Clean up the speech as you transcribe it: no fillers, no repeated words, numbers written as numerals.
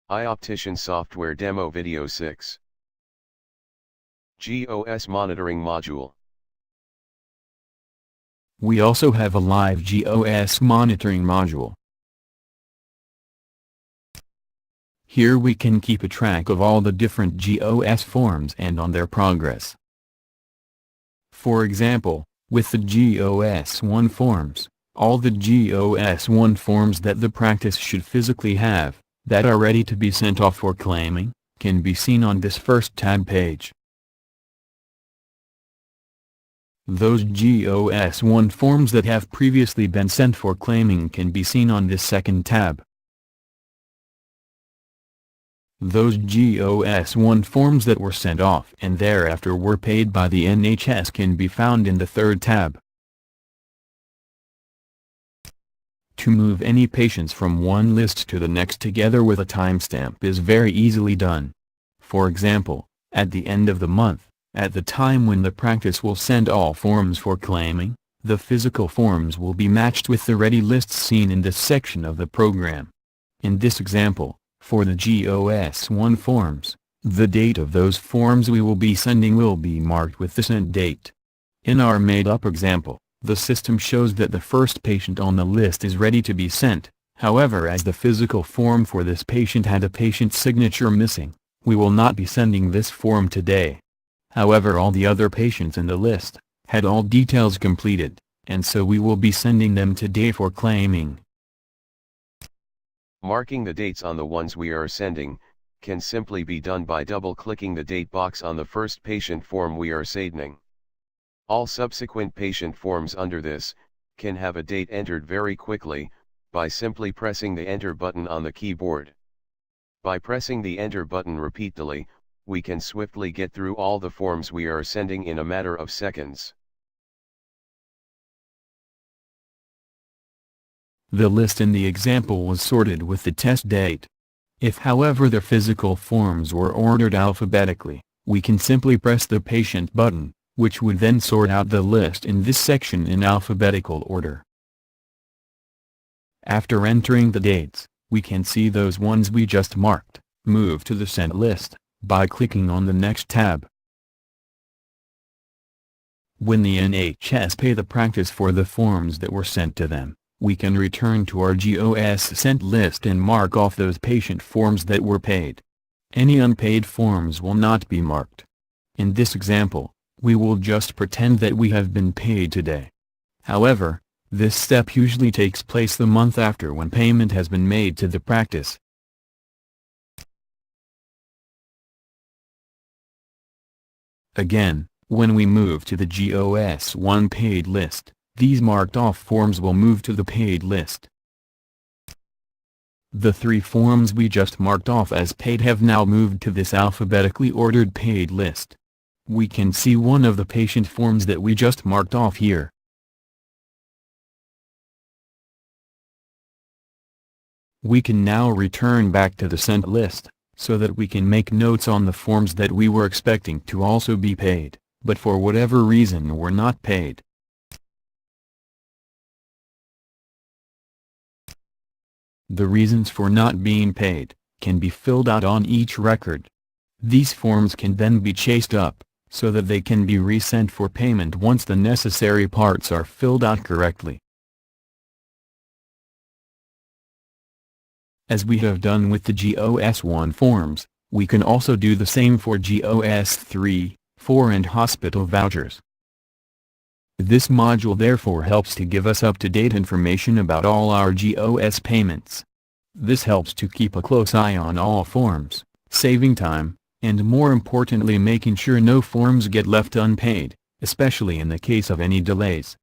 iOptician Software Demo Video 6. GOS Monitoring Module. We also have a live GOS monitoring module. Here we can keep a track of all the different GOS forms and on their progress. For example, with the GOS1 forms, all the GOS1 forms that the practice should physically have, that are ready to be sent off for claiming, can be seen on this first tab page. Those GOS1 forms that have previously been sent for claiming can be seen on this second tab. Those GOS1 forms that were sent off and thereafter were paid by the NHS can be found in the third tab. To move any patients from one list to the next together with a timestamp is very easily done. For example, at the end of the month, at the time when the practice will send all forms for claiming, the physical forms will be matched with the ready lists seen in this section of the program. In this example, for the GOS1 forms, the date of those forms we will be sending will be marked with the sent date. In our made-up example, the system shows that the first patient on the list is ready to be sent. However, as the physical form for this patient had a patient signature missing, we will not be sending this form today. However, all the other patients in the list had all details completed, and so we will be sending them today for claiming. Marking the dates on the ones we are sending can simply be done by double-clicking the date box on the first patient form we are sending. All subsequent patient forms under this can have a date entered very quickly by simply pressing the Enter button on the keyboard. By pressing the Enter button repeatedly, we can swiftly get through all the forms we are sending in a matter of seconds. The list in the example was sorted with the test date. If however the physical forms were ordered alphabetically, we can simply press the Patient button, which would then sort out the list in this section in alphabetical order. After entering the dates, we can see those ones we just marked, move to the sent list, by clicking on the next tab. When the NHS pay the practice for the forms that were sent to them, we can return to our GOS sent list and mark off those patient forms that were paid. Any unpaid forms will not be marked. In this example, we will just pretend that we have been paid today. However, this step usually takes place the month after when payment has been made to the practice. Again, when we move to the GOS1 paid list, these marked off forms will move to the paid list. The 3 forms we just marked off as paid have now moved to this alphabetically ordered paid list. We can see one of the patient forms that we just marked off here. We can now return back to the sent list, so that we can make notes on the forms that we were expecting to also be paid, but for whatever reason were not paid. The reasons for not being paid can be filled out on each record. These forms can then be chased up, so that they can be resent for payment once the necessary parts are filled out correctly. As we have done with the GOS1 forms, we can also do the same for GOS3, 4 and hospital vouchers. This module therefore helps to give us up-to-date information about all our GOS payments. This helps to keep a close eye on all forms, saving time, and more importantly making sure no forms get left unpaid, especially in the case of any delays.